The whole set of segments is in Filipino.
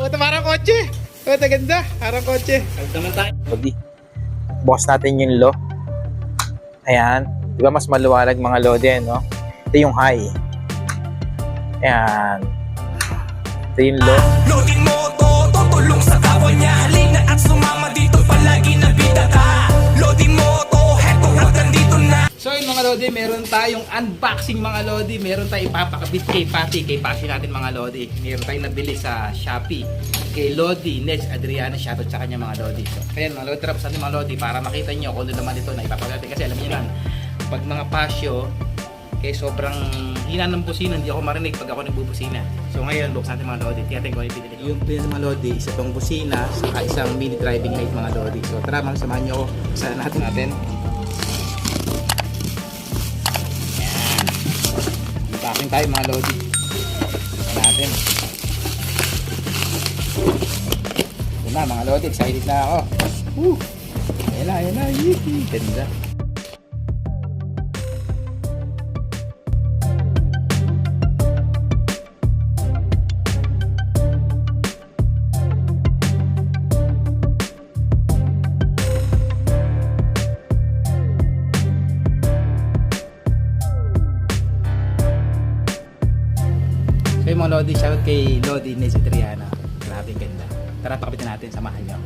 ito parang kotse. Ito ganda, parang kotse. Kalit naman tayo. Lodi. Bukas natin yung low. Ayan. Di ba mas maluwalag mga lodi, no? Ito yung high. Ayan. Ito yung low. Loading mo to, tutulong sa kapwa niya. Halina at sumama dito, palagi na bida ka. Loading mo to, heto hanggang dito na. So yun mga lodi, meron tayong unboxing mga lodi. Meron tayong ipapakabit kay Patty, kay Patty natin mga lodi. Meron tayong nabili sa Shopee kay Lodi, Neds, Adriana, shoutout sa kanya mga lodi. So ayan mga lodi, trap sa ating mga lodi para makita nyo kung ano naman ito na ipapakabit. Kasi alam niyo lang, pag mga pasyo, kaya sobrang hina ng busina, hindi ako marinig pag ako nagbubusina. So ngayon, buksan natin mga lodi, tiyatin ko yung pinili. Yung pinili mga lodi, isa itong busina, saka isang mini driving light mga lodi. So tara mga samahan nyo ako, saan natin. Unboxing tayo mga lodi. Natin. Ito na mga lodi, excited na ako. Woo! Ayan na, yippee! Ganda. So yung mga lodi, shoutout kay Lodi, Neds, Adriana. Grabe ganda. Tara, pakabitin natin, samahan nyo.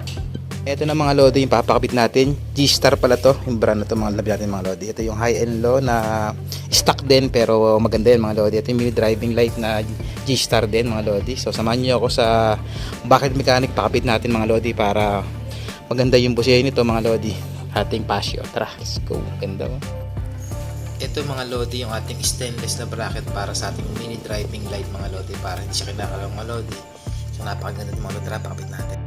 Ito na mga lodi, yung papakabit natin. G-Star pala to, yung brand na to mga labi natin mga lodi. Ito yung high-end low na stock din pero maganda yan mga lodi. Ito yung mini driving light na G-Star din mga lodi. So samahan nyo ako sa bucket mechanic, pakabit natin mga lodi para maganda yung busya nito mga lodi. Ating pasyo. Tara, let's go. Ganda mo. Ito mga lodi, yung ating stainless na bracket para sa ating mini driving light mga lodi, para hindi siya kinakalang mga lodi. So napakaganda ng mga lodi, tara pakabit natin.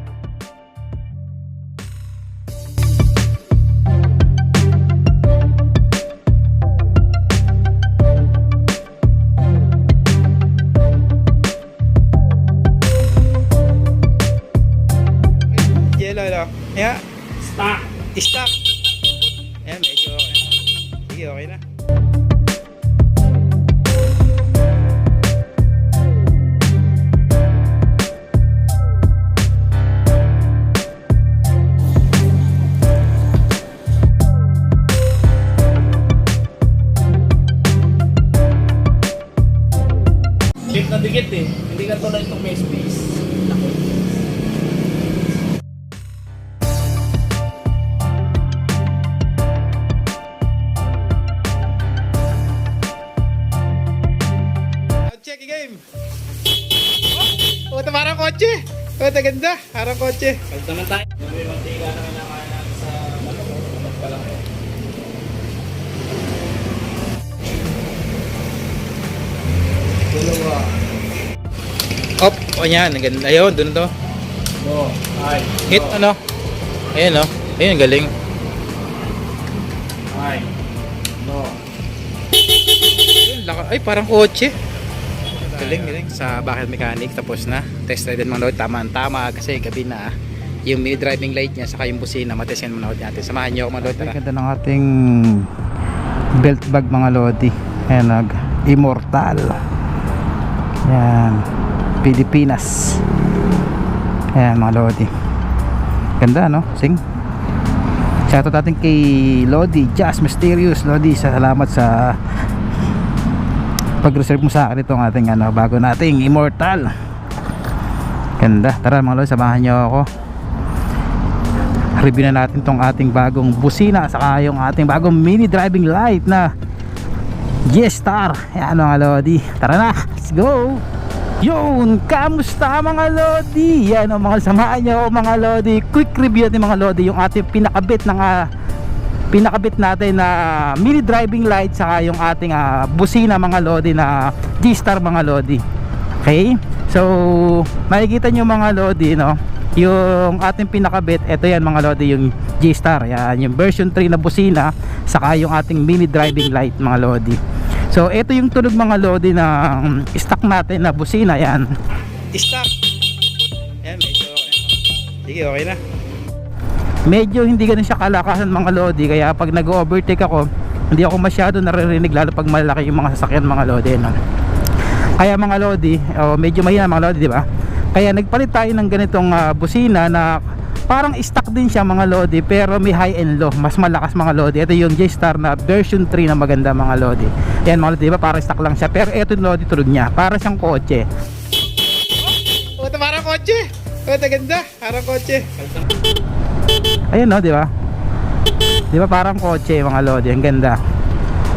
Yellow lang. Yeah. Stock. Ayan, medyo okay. Sige, okay na. Dikit na dikit eh. Hindi ka tulad itong may space. Check game. Oh, ito parang kotse. Oh, ito ganda. Parang kotse. Kalit naman tayo. May mantika na kinakain sa malapot pa lang. Dalawa. Op, o yan, ang ganda. Ayun, doon to. No, ay. Hit, ano? Ayun, no? Ayun, galing. Ay. No. Ay, parang kotse. Galing. Sa bucket mechanic, tapos na. Test ride din mga lodi. Tama kasi gabi na. Yung mini driving light niya, saka yung busina, matesyan mga lodi natin. Samahan niyo ako mga lodi. Ganda ng ating belt bag mga lodi. Ayan, Immortal. Ayan, Pilipinas. Ayan mga lodi. Ganda no? Sing. Shoutout natin kay Lodi, Just Mysterious. Lodi, salamat sa pag-reserve mo sa akin itong ating bago nating Immortal. Ganda. Tara mga lodi, samahan nyo ako. Review na natin tong ating bagong busina, saka yung ating bagong mini driving light na G-Star. Yan mga lodi. Tara na, let's go. Yun, kamusta mga lodi? Yan o mga, samahan nyo ako mga lodi. Quick review natin mga lodi yung ating pinakabit natin na mini driving light, saka yung ating busina mga lodi na G-Star mga lodi. Okay, so makikita nyo mga lodi no, yung ating pinakabit. Ito yan mga lodi, yung G-Star. Yan yung version 3 na busina, saka yung ating mini driving light mga lodi. So ito yung tunog mga lodi na stock natin na busina. Yan stock. Yan, medyo okay. Sige, okay na. Medyo hindi ganun siya kalakasan mga lodi, kaya pag nag-overtake ako hindi ako masyado naririnig, lalo pag malaki yung mga sasakyan mga lodi no? Kaya mga lodi, medyo mahina mga lodi, di ba? Kaya nagpalit tayo ng ganitong busina na parang stock din siya mga lodi, pero may high and low, mas malakas mga lodi. Ito yung J-Star na version 3 na maganda mga lodi. Yan mga lodi, diba parang stock lang siya, pero ito yung lodi tulog niya, para siyang kotse. Ito parang kotse. Ito ganda, parang kotse. Ayun no, di ba? Di ba parang kotse mga lodi, ang ganda.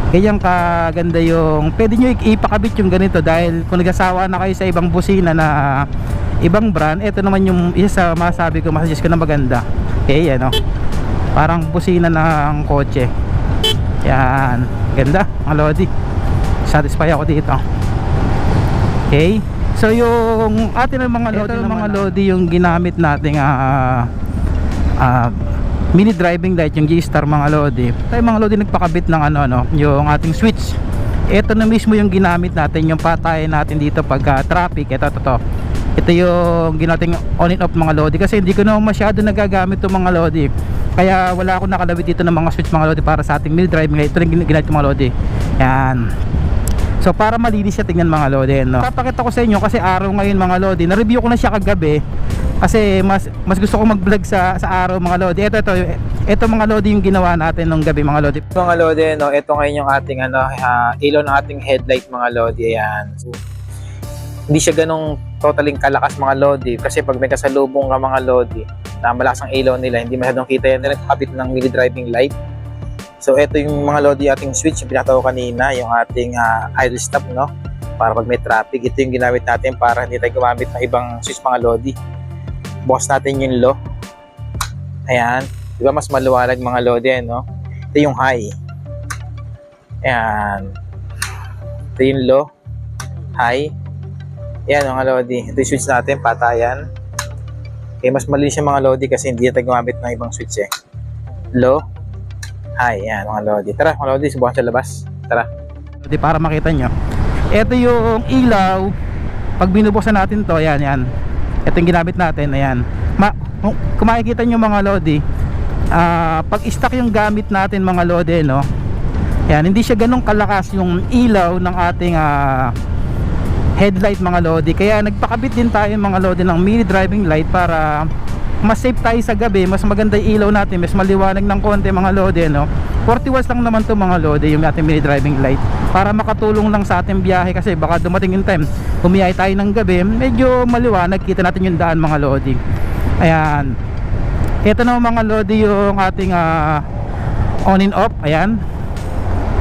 Ganyan kaganda yung pwede nyo ipakabit yung ganito, dahil kung nagsasawa na kayo sa ibang busina na ibang brand, ito naman yung isa sa masabi ko, masuggest ko na maganda. Okay, ano, parang busina ng kotse. Yan, ganda mga lodi, satisfy ako dito. Okay, so yung atin ng mga lodi, mga lodi yung ginamit nating mini driving light, yung J-Star mga lodi. Tayo mga lodi nagpakabit ng yung ating switch. Ito na mismo yung ginamit natin, yung patayin natin dito pagka traffic. Ito yung ginating on and off mga lodi, kasi hindi ko na masyado nagagamit itong mga lodi, kaya wala akong nakalawit dito ng mga switch mga lodi para sa ating mini driving light. Ito yung ginamit mga lodi. Yan, so para malinis siya tingnan mga lodi, no? Papakita ko sa inyo kasi araw ngayon mga lodi, na-review ko na siya kagabi kasi mas gusto ko mag-vlog sa araw mga lodi. Ito mga lodi yung ginawa natin nung gabi mga lodi. Mga lodi, no, ito ngayon yung ating ilaw ng ating headlight mga lodi. Ayan. So, hindi siya ganong totaling kalakas mga lodi, kasi pag may kasalubong ka mga lodi na malakas ang ilaw nila, hindi masyadong kita yan. Nagkakabit ng mini driving light. So ito yung mga lodi ating switch, yung pinataw kanina, yung ating idle stop, no, para pag may traffic. Ito yung ginamit natin para hindi tayo gumamit ng ibang switch mga lodi. Bukas natin yung low. Ayan, di ba mas maluwalag mga lodi, no? Ito yung high. Ayan, ito yung low, high. Ayan mga lodi, ito yung switch natin, patayan. Okay, mas malinis yung mga lodi kasi hindi tayo gumamit ng ibang switch eh. Low, high. Ayan mga lodi. Tara mga lodi, subukan sa labas. Tara. Para makita nyo, ito yung ilaw pag binubuksan natin to. Ayan, yan, ito yung ginamit natin. Ayan, kung makikita nyo mga lodi, pag stock yung gamit natin mga lodi, no, yan, hindi siya ganong kalakas yung ilaw ng ating headlight mga lodi. Kaya nagpakabit din tayo mga lodi ng mini driving light para mas safe tayo sa gabi, mas maganda yung ilaw natin, mas maliwanag ng konti mga lodi, no. 40 watts lang naman to mga lodi yung ating mini driving light, para makatulong lang sa ating biyahe, kasi baka dumating yung time bumiyahe tayo ng gabi, medyo maliwanag, kita natin yung daan mga lodi. Ayan, ito na mga lodi yung ating on and off. Ayan,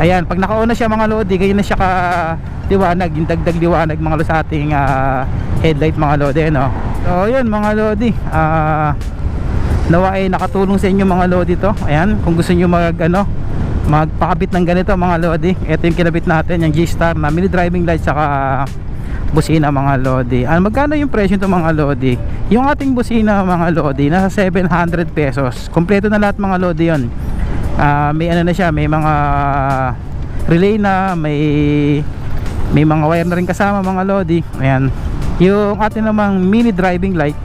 ayan, pag naka-on na siya mga lodi, ganyan na siya ka liwanag, yung dagdag liwanag mga lodi sa ating headlight mga lodi, no. So yun mga lodi, nawa ay nakatulong sa inyo mga lodi to. Ayan, kung gusto nyo magpakabit ng ganito mga lodi, ito yung kinabit natin, yung J-Star na mini driving light saka busina mga lodi. Magkano yung presyo nito mga lodi? Yung ating busina mga lodi nasa 700 pesos, kompleto na lahat mga lodi yun. May na siya, may mga relay na, may mga wire na rin kasama mga lodi. Ayan, yung atin namang mini driving light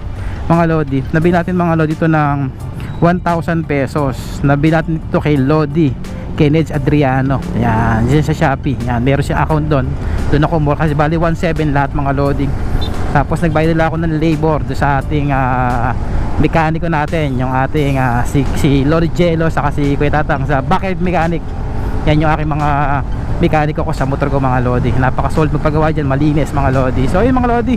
mga lodi, nabili natin mga lodi ito ng 1,000 pesos. Nabili natin ito kay Lodi, kay Nedge Adriano. Ayan, dyan sa Shopee. Ayan, meron siya account doon ako more, kasi bali 1,700 lahat mga lodi. Tapos nagbayad nila ako ng labor doon sa ating mekaniko natin, yung ating si Lord Jello saka si Kuya Tatang sa Backhead Mechanic. Yan yung aking mga mekaniko ko sa motor ko mga lodi. Napaka-solid magpagawa dyan, malinis mga lodi. So ayun mga lodi,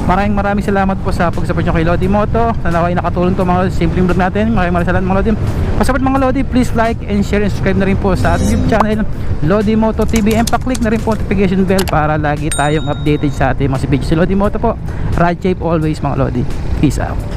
maraming salamat po sa pag-support nyo kay Lodi Moto. Sana ay nakatulong to mga lodi, simpleng vlog natin. Maraming salamat mga lodi. Pa-support mga lodi, please like and share and subscribe na rin po sa ating YouTube channel Lodi Moto TV, and pa-click na rin po notification bell para lagi tayong updated sa ating mga video. Si Lodi Moto po, ride safe always mga lodi. Peace out.